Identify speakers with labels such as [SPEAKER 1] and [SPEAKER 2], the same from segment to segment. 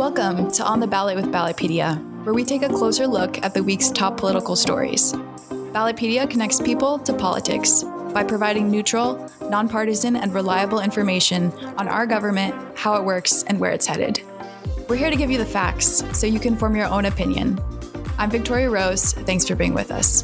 [SPEAKER 1] Welcome to On the Ballot with Ballotpedia, where we take a closer look at the week's top political stories. Ballotpedia connects people to politics by providing neutral, nonpartisan, and reliable information on our government, how it works, and where it's headed. We're here to give you the facts so you can form your own opinion. I'm Victoria Rose. Thanks for being with us.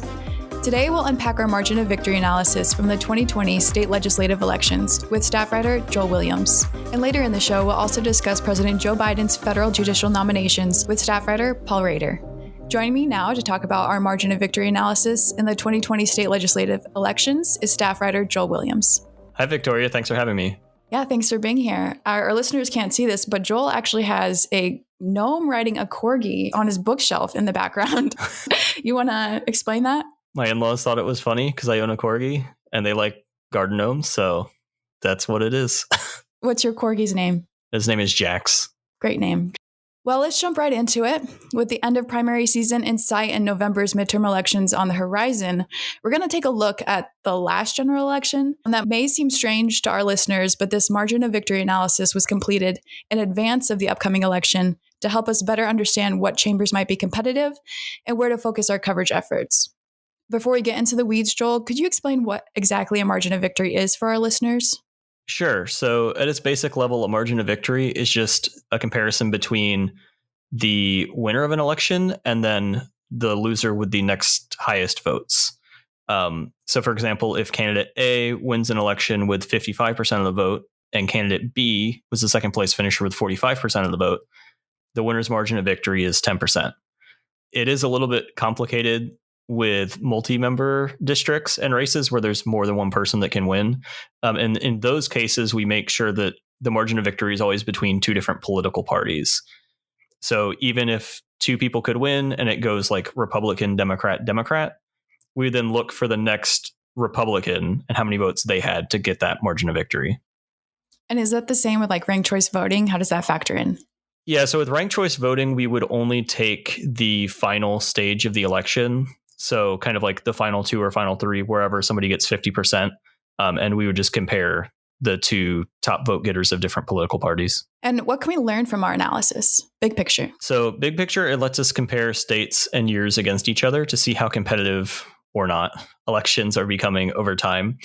[SPEAKER 1] Today, we'll unpack our margin of victory analysis from the 2020 state legislative elections with staff writer Joel Williams. And later in the show, we'll also discuss President Joe Biden's federal judicial nominations with staff writer Paul Rader. Joining me now to talk about our margin of victory analysis in the 2020 state legislative elections is staff writer Joel Williams.
[SPEAKER 2] Hi, Victoria. Thanks for having me.
[SPEAKER 1] Yeah, thanks for being here. Our listeners can't see this, but Joel actually has a gnome riding a corgi on his bookshelf in the background. You want to explain that?
[SPEAKER 2] My in-laws thought it was funny because I own a corgi and they like garden gnomes. So that's what it is.
[SPEAKER 1] What's your corgi's name?
[SPEAKER 2] His name is Jax.
[SPEAKER 1] Great name. Well, let's jump right into it. With the end of primary season in sight and November's midterm elections on the horizon, we're going to take a look at the last general election. And that may seem strange to our listeners, but this margin of victory analysis was completed in advance of the upcoming election to help us better understand what chambers might be competitive and where to focus our coverage efforts. Before we get into the weeds, Joel, could you explain what exactly a margin of victory is for our listeners?
[SPEAKER 2] Sure. So at its basic level, a margin of victory is just a comparison between the winner of an election and then the loser with the next highest votes. So, for example, if candidate A wins an election with 55% of the vote and candidate B was the second place finisher with 45% of the vote, the winner's margin of victory is 10%. It is a little bit complicated with multi-member districts and races where there's more than one person that can win. And in those cases, we make sure that the margin of victory is always between two different political parties. So even if two people could win and it goes like Republican, Democrat, Democrat, we then look for the next Republican and how many votes they had to get that margin of victory.
[SPEAKER 1] And is that the same with like ranked choice voting? How does that factor in?
[SPEAKER 2] Yeah, so with ranked choice voting, we would only take the final stage of the election. So kind of like the final two or final three, wherever somebody gets 50%. And we would just compare the two top vote getters of different political parties.
[SPEAKER 1] And what can we learn from our analysis? Big picture.
[SPEAKER 2] So big picture, it lets us compare states and years against each other to see how competitive or not elections are becoming over time.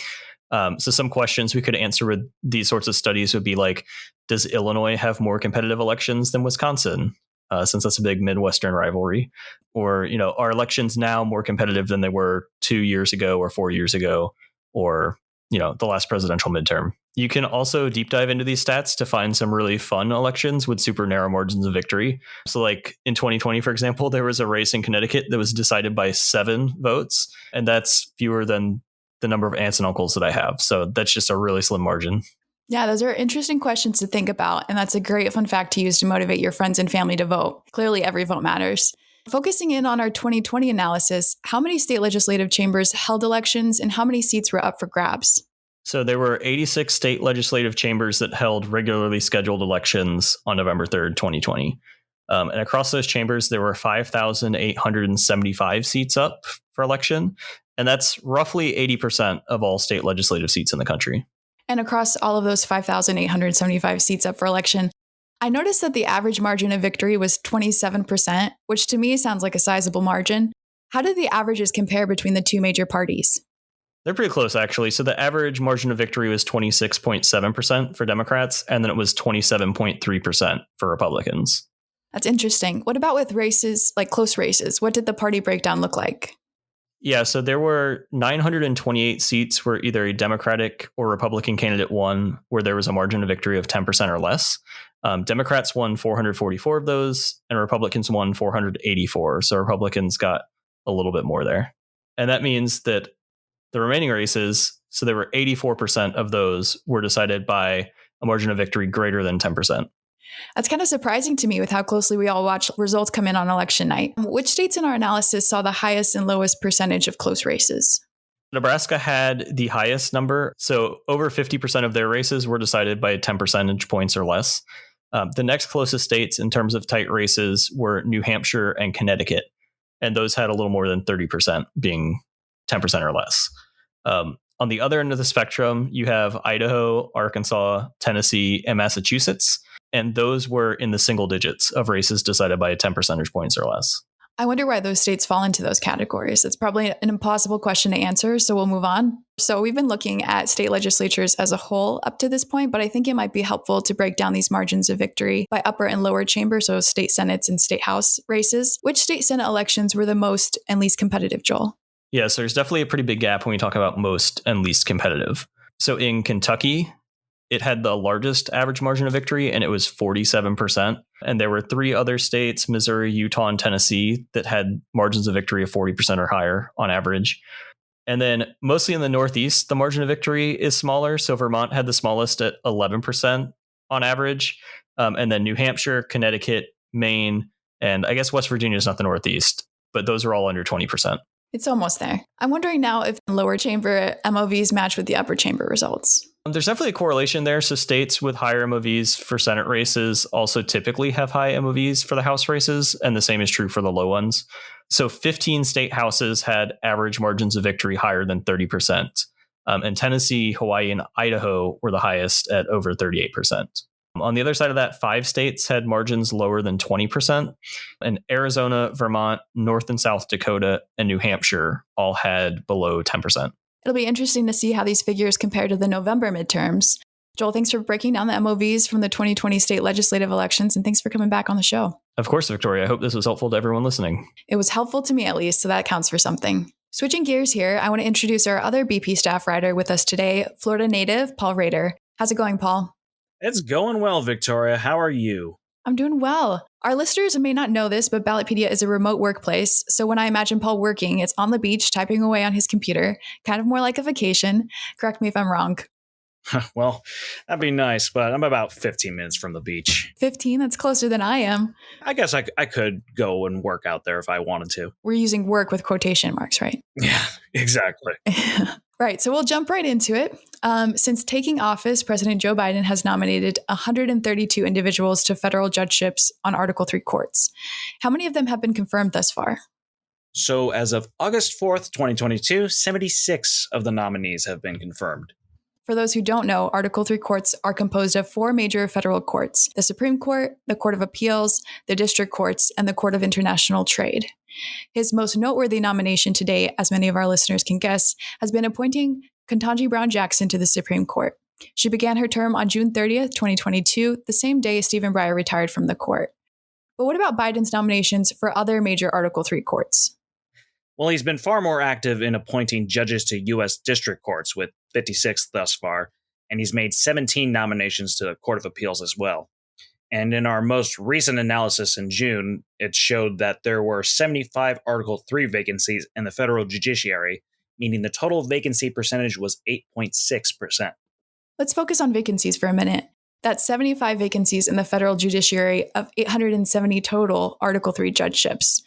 [SPEAKER 2] So some questions we could answer with these sorts of studies would be like, does Illinois have more competitive elections than Wisconsin? Since that's a big Midwestern rivalry. Or, are elections now more competitive than they were 2 years ago or 4 years ago, or, the last presidential midterm. You can also deep dive into these stats to find some really fun elections with super narrow margins of victory. So like in 2020, for example, there was a race in Connecticut that was decided by 7 votes, and that's fewer than the number of aunts and uncles that I have. So that's just a really slim margin.
[SPEAKER 1] Yeah, those are interesting questions to think about. And that's a great fun fact to use to motivate your friends and family to vote. Clearly, every vote matters. Focusing in on our 2020 analysis, how many state legislative chambers held elections and how many seats were up for grabs?
[SPEAKER 2] So there were 86 state legislative chambers that held regularly scheduled elections on November 3rd, 2020. And across those chambers, there were 5,875 seats up for election. And that's roughly 80% of all state legislative seats in the country.
[SPEAKER 1] And across all of those 5,875 seats up for election, I noticed that the average margin of victory was 27%, which to me sounds like a sizable margin. How did the averages compare between the two major parties?
[SPEAKER 2] They're pretty close, actually. So the average margin of victory was 26.7% for Democrats, and then it was 27.3% for Republicans.
[SPEAKER 1] That's interesting. What about with races, like close races? What did the party breakdown look like?
[SPEAKER 2] Yeah, so there were 928 seats where either a Democratic or Republican candidate won, where there was a margin of victory of 10% or less. Democrats won 444 of those, and Republicans won 484. So Republicans got a little bit more there. And that means that the remaining races, so there were 84% of those were decided by a margin of victory greater than 10%.
[SPEAKER 1] That's kind of surprising to me with how closely we all watch results come in on election night. Which states in our analysis saw the highest and lowest percentage of close races?
[SPEAKER 2] Nebraska had the highest number. So over 50% of their races were decided by 10 percentage points or less. The next closest states in terms of tight races were New Hampshire and Connecticut. And those had a little more than 30% being 10% or less. On the other end of the spectrum, you have Idaho, Arkansas, Tennessee, and Massachusetts. And those were in the single digits of races decided by 10 percentage points or less.
[SPEAKER 1] I wonder why those states fall into those categories. It's probably an impossible question to answer, so we'll move on. So we've been looking at state legislatures as a whole up to this point, but I think it might be helpful to break down these margins of victory by upper and lower chamber, so state senates and state house races. Which state senate elections were the most and least competitive, Joel?
[SPEAKER 2] Yeah, so there's definitely a pretty big gap when we talk about most and least competitive. So in Kentucky, it had the largest average margin of victory, and it was 47%. And there were 3 other states, Missouri, Utah, and Tennessee, that had margins of victory of 40% or higher on average. And then mostly in the Northeast, the margin of victory is smaller. So Vermont had the smallest at 11% on average. And then New Hampshire, Connecticut, Maine, and I guess West Virginia is not the Northeast, but those are all under 20%.
[SPEAKER 1] It's almost there. I'm wondering now if lower chamber MOVs match with the upper chamber results.
[SPEAKER 2] There's definitely a correlation there. So states with higher MOVs for Senate races also typically have high MOVs for the House races, and the same is true for the low ones. So 15 state houses had average margins of victory higher than 30%. And Tennessee, Hawaii, and Idaho were the highest at over 38%. On the other side of that, 5 states had margins lower than 20%. And Arizona, Vermont, North and South Dakota, and New Hampshire all had below 10%.
[SPEAKER 1] It'll be interesting to see how these figures compare to the November midterms. Joel, thanks for breaking down the MOVs from the 2020 state legislative elections, and thanks for coming back on the show.
[SPEAKER 2] Of course, Victoria. I hope this was helpful to everyone listening.
[SPEAKER 1] It was helpful to me at least, so that counts for something. Switching gears here, I want to introduce our other BP staff writer with us today, Florida native Paul Rader. How's it going, Paul?
[SPEAKER 3] It's going well, Victoria. How are you?
[SPEAKER 1] I'm doing well. Our listeners may not know this, but Ballotpedia is a remote workplace. So when I imagine Paul working, it's on the beach, typing away on his computer, kind of more like a vacation. Correct me if I'm wrong.
[SPEAKER 3] Well, that'd be nice, but I'm about 15 minutes from the beach.
[SPEAKER 1] 15? That's closer than I am.
[SPEAKER 3] I guess I could go and work out there if I wanted to.
[SPEAKER 1] We're using work with quotation marks, right?
[SPEAKER 3] Yeah, exactly.
[SPEAKER 1] Right. So we'll jump right into it. Since taking office, President Joe Biden has nominated 132 individuals to federal judgeships on Article 3 courts. How many of them have been confirmed thus far?
[SPEAKER 3] So as of August 4th, 2022, 76 of the nominees have been confirmed.
[SPEAKER 1] For those who don't know, Article 3 courts are composed of 4 major federal courts: the Supreme Court, the Court of Appeals, the District Courts, and the Court of International Trade. His most noteworthy nomination to date, as many of our listeners can guess, has been appointing Ketanji Brown Jackson to the Supreme Court. She began her term on June 30th, 2022, the same day Stephen Breyer retired from the court. But what about Biden's nominations for other major Article 3 courts?
[SPEAKER 3] Well, he's been far more active in appointing judges to U.S. district courts, with 56 thus far, and he's made 17 nominations to the Court of Appeals as well. And in our most recent analysis in June, it showed that there were 75 Article 3 vacancies in the federal judiciary, meaning the total vacancy percentage was 8.6%.
[SPEAKER 1] Let's focus on vacancies for a minute. That's 75 vacancies in the federal judiciary of 870 total Article 3 judgeships.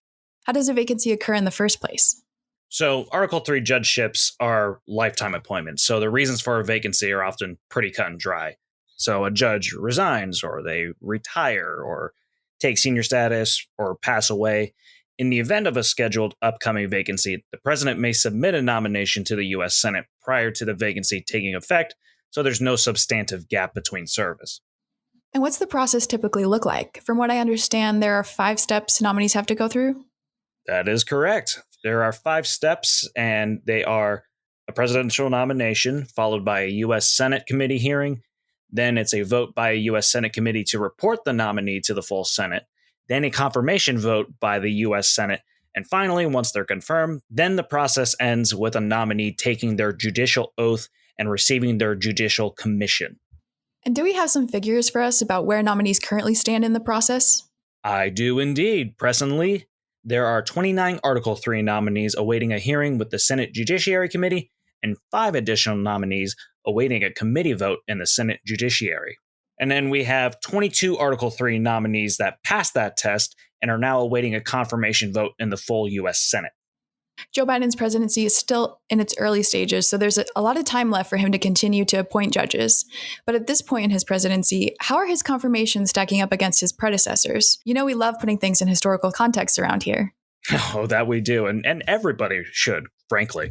[SPEAKER 1] How does a vacancy occur in the first place?
[SPEAKER 3] So Article 3 judgeships are lifetime appointments, so the reasons for a vacancy are often pretty cut and dry. So a judge resigns, or they retire, or take senior status, or pass away. In the event of a scheduled upcoming vacancy, the president may submit a nomination to the U.S. Senate prior to the vacancy taking effect, so there's no substantive gap between service.
[SPEAKER 1] And what's the process typically look like? From what I understand, there are 5 steps nominees have to go through?
[SPEAKER 3] That is correct. There are 5 steps, and they are a presidential nomination, followed by a U.S. Senate committee hearing. Then it's a vote by a U.S. Senate committee to report the nominee to the full Senate. Then a confirmation vote by the U.S. Senate. And finally, once they're confirmed, then the process ends with a nominee taking their judicial oath and receiving their judicial commission.
[SPEAKER 1] And do we have some figures for us about where nominees currently stand in the process?
[SPEAKER 3] I do indeed, presently. There are 29 Article 3 nominees awaiting a hearing with the Senate Judiciary Committee, and 5 additional nominees awaiting a committee vote in the Senate Judiciary. And then we have 22 Article 3 nominees that passed that test and are now awaiting a confirmation vote in the full U.S. Senate.
[SPEAKER 1] Joe Biden's presidency is still in its early stages, so there's a lot of time left for him to continue to appoint judges. But at this point in his presidency, how are his confirmations stacking up against his predecessors? You know, we love putting things in historical context around here.
[SPEAKER 3] Oh, that we do, and everybody should, frankly.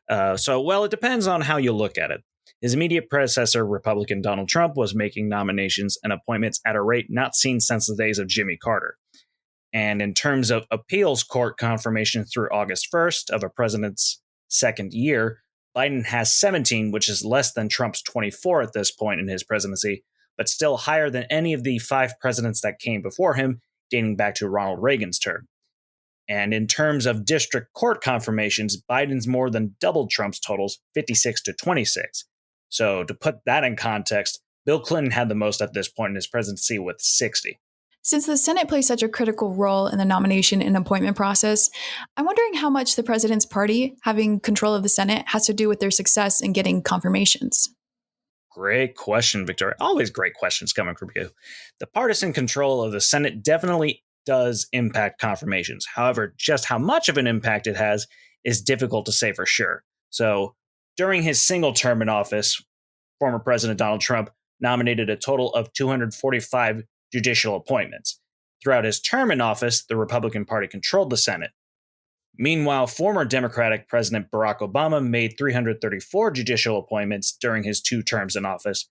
[SPEAKER 3] Well, it depends on how you look at it. His immediate predecessor, Republican Donald Trump, was making nominations and appointments at a rate not seen since the days of Jimmy Carter. And in terms of appeals court confirmation through August 1st of a president's second year, Biden has 17, which is less than Trump's 24 at this point in his presidency, but still higher than any of the 5 presidents that came before him, dating back to Ronald Reagan's term. And in terms of district court confirmations, Biden's more than doubled Trump's totals, 56 to 26. So to put that in context, Bill Clinton had the most at this point in his presidency with 60.
[SPEAKER 1] Since the Senate plays such a critical role in the nomination and appointment process, I'm wondering how much the president's party, having control of the Senate, has to do with their success in getting confirmations.
[SPEAKER 3] Great question, Victoria. Always great questions coming from you. The partisan control of the Senate definitely does impact confirmations. However, just how much of an impact it has is difficult to say for sure. So, during his single term in office, former President Donald Trump nominated a total of 245 judicial appointments. Throughout his term in office, the Republican Party controlled the Senate. Meanwhile, former Democratic President Barack Obama made 334 judicial appointments during his 2 terms in office.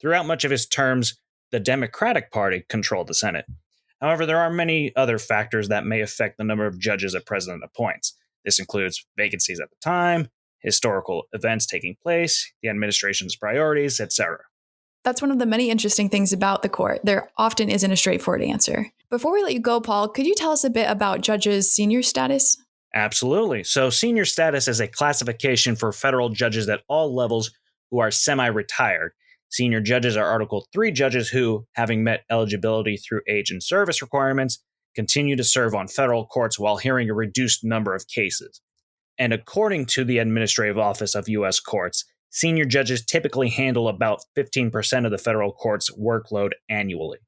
[SPEAKER 3] Throughout much of his terms, the Democratic Party controlled the Senate. However, there are many other factors that may affect the number of judges a president appoints. This includes vacancies at the time, historical events taking place, the administration's priorities, etc.
[SPEAKER 1] That's one of the many interesting things about the court. There often isn't a straightforward answer. Before we let you go, Paul, could you tell us a bit about judges' senior status?
[SPEAKER 3] Absolutely. So senior status is a classification for federal judges at all levels who are semi-retired. Senior judges are Article 3 judges who, having met eligibility through age and service requirements, continue to serve on federal courts while hearing a reduced number of cases. And according to the Administrative Office of U.S. Courts, senior judges typically handle about 15% of the federal court's workload annually.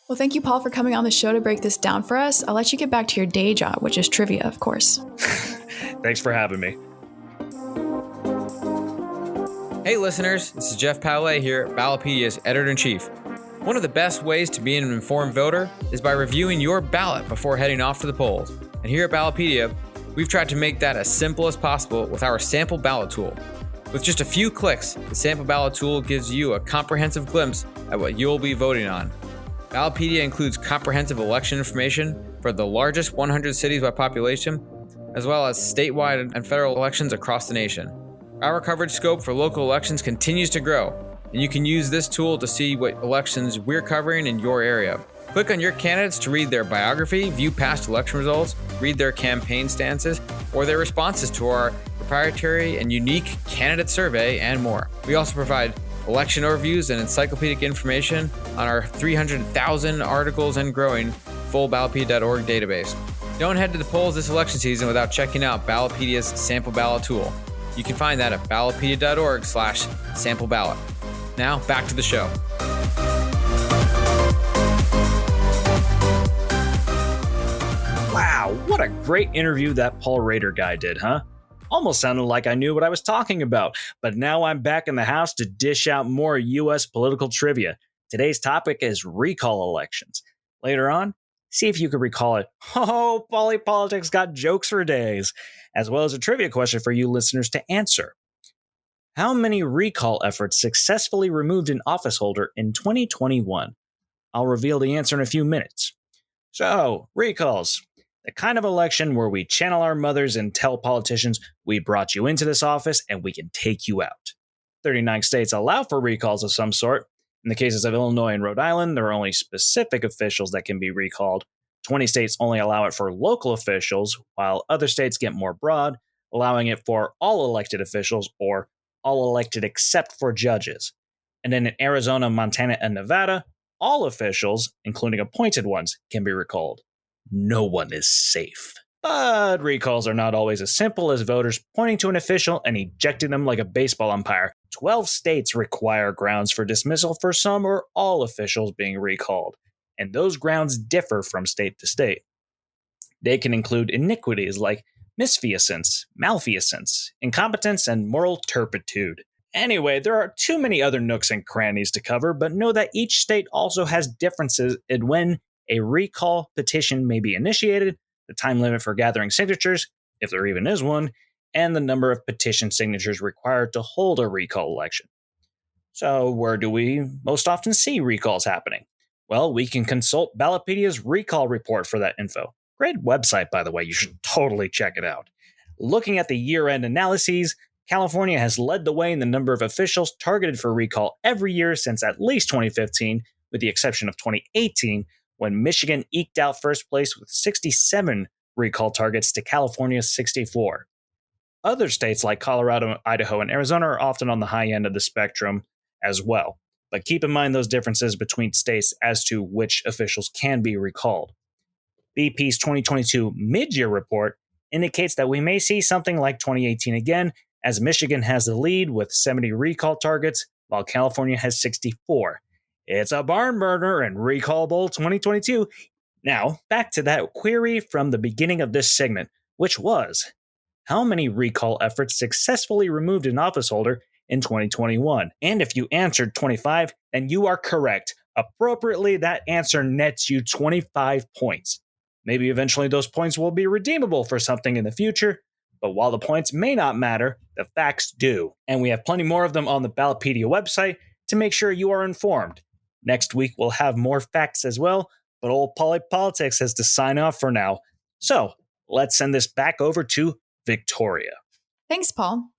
[SPEAKER 1] Well, thank you, Paul, for coming on the show to break this down for us. I'll let you get back to your day job, which is trivia, of course.
[SPEAKER 3] Thanks for having me.
[SPEAKER 4] Hey listeners, this is Jeff Paulet here, Ballotpedia's Editor-in-Chief. One of the best ways to be an informed voter is by reviewing your ballot before heading off to the polls. And here at Ballotpedia, we've tried to make that as simple as possible with our sample ballot tool. With just a few clicks, the sample ballot tool gives you a comprehensive glimpse at what you'll be voting on. Ballotpedia includes comprehensive election information for the largest 100 cities by population, as well as statewide and federal elections across the nation. Our coverage scope for local elections continues to grow, and you can use this tool to see what elections we're covering in your area. Click on your candidates to read their biography, view past election results, read their campaign stances, or their responses to our proprietary and unique candidate survey, and more. We also provide election overviews and encyclopedic information on our 300,000 articles and growing full Ballotpedia.org database. Don't head to the polls this election season without checking out Ballotpedia's sample ballot tool. You can find that at Ballotpedia.org/sample ballot. Now, back to the show.
[SPEAKER 3] Wow, what a great interview that Paul Rader guy did, huh? Almost sounded like I knew what I was talking about, but now I'm back in the house to dish out more U.S. political trivia. Today's topic is recall elections. Later on, see if you can recall it. Oh, Politics got jokes for days, as well as a trivia question for you listeners to answer. How many recall efforts successfully removed an office holder in 2021? I'll reveal the answer in a few minutes. So, recalls. The kind of election where we channel our mothers and tell politicians, we brought you into this office and we can take you out. 39 states allow for recalls of some sort. In the cases of Illinois and Rhode Island, there are only specific officials that can be recalled. 20 states only allow it for local officials, while other states get more broad, allowing it for all elected officials or all elected except for judges. And then in Arizona, Montana, and Nevada, all officials, including appointed ones, can be recalled. No one is safe. But recalls are not always as simple as voters pointing to an official and ejecting them like a baseball umpire. 12 states require grounds for dismissal for some or all officials being recalled, and those grounds differ from state to state. They can include iniquities like misfeasance, malfeasance, incompetence, and moral turpitude. Anyway, there are too many other nooks and crannies to cover, but know that each state also has differences in when a recall petition may be initiated, the time limit for gathering signatures, if there even is one, and the number of petition signatures required to hold a recall election. So, where do we most often see recalls happening? Well, we can consult Ballotpedia's recall report for that info. Great website, by the way. You should totally check it out. Looking at the year-end analyses, California has led the way in the number of officials targeted for recall every year since at least 2015, with the exception of 2018, when Michigan eked out first place with 67 recall targets to California's 64. Other states like Colorado, Idaho, and Arizona are often on the high end of the spectrum as well. But keep in mind those differences between states as to which officials can be recalled. BP's 2022 mid-year report indicates that we may see something like 2018 again, as Michigan has the lead with 70 recall targets, while California has 64. It's a barn burner and Recall Bowl 2022. Now, back to that query from the beginning of this segment, which was, how many recall efforts successfully removed an office holder in 2021? And if you answered 25, then you are correct. Appropriately, that answer nets you 25 points. Maybe eventually those points will be redeemable for something in the future, but while the points may not matter, the facts do. And we have plenty more of them on the Ballotpedia website to make sure you are informed. Next week we'll have more facts as well, but old Politics has to sign off for now. So let's send this back over to Victoria.
[SPEAKER 1] Thanks, Paul.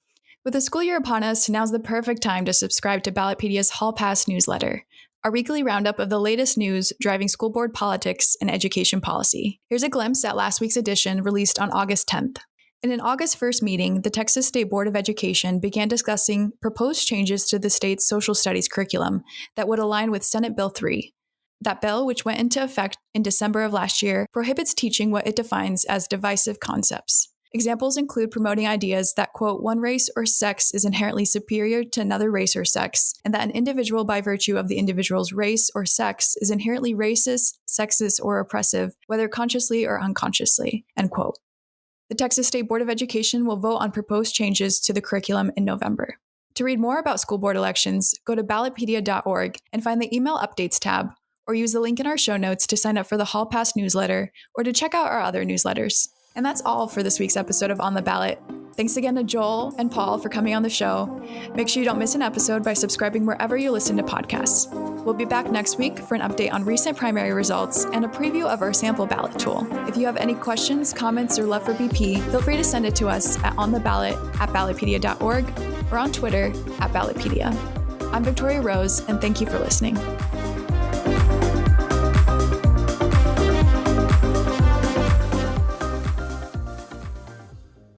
[SPEAKER 1] With the school year upon us, now's the perfect time to subscribe to Ballotpedia's Hall Pass newsletter, our weekly roundup of the latest news driving school board politics and education policy. Here's a glimpse at last week's edition, released on August 10th. In an August 1st meeting, the Texas State Board of Education began discussing proposed changes to the state's social studies curriculum that would align with Senate Bill 3. That bill, which went into effect in December of last year, prohibits teaching what it defines as divisive concepts. Examples include promoting ideas that, quote, one race or sex is inherently superior to another race or sex, and that an individual by virtue of the individual's race or sex is inherently racist, sexist, or oppressive, whether consciously or unconsciously, end quote. The Texas State Board of Education will vote on proposed changes to the curriculum in November. To read more about school board elections, go to ballotpedia.org and find the Email Updates tab, or use the link in our show notes to sign up for the Hall Pass newsletter or to check out our other newsletters. And that's all for this week's episode of On the Ballot. Thanks again to Joel and Paul for coming on the show. Make sure you don't miss an episode by subscribing wherever you listen to podcasts. We'll be back next week for an update on recent primary results and a preview of our sample ballot tool. If you have any questions, comments, or love for BP, feel free to send it to us at ontheballot@ballotpedia.org or on Twitter @Ballotpedia. I'm Victoria Rose, and thank you for listening.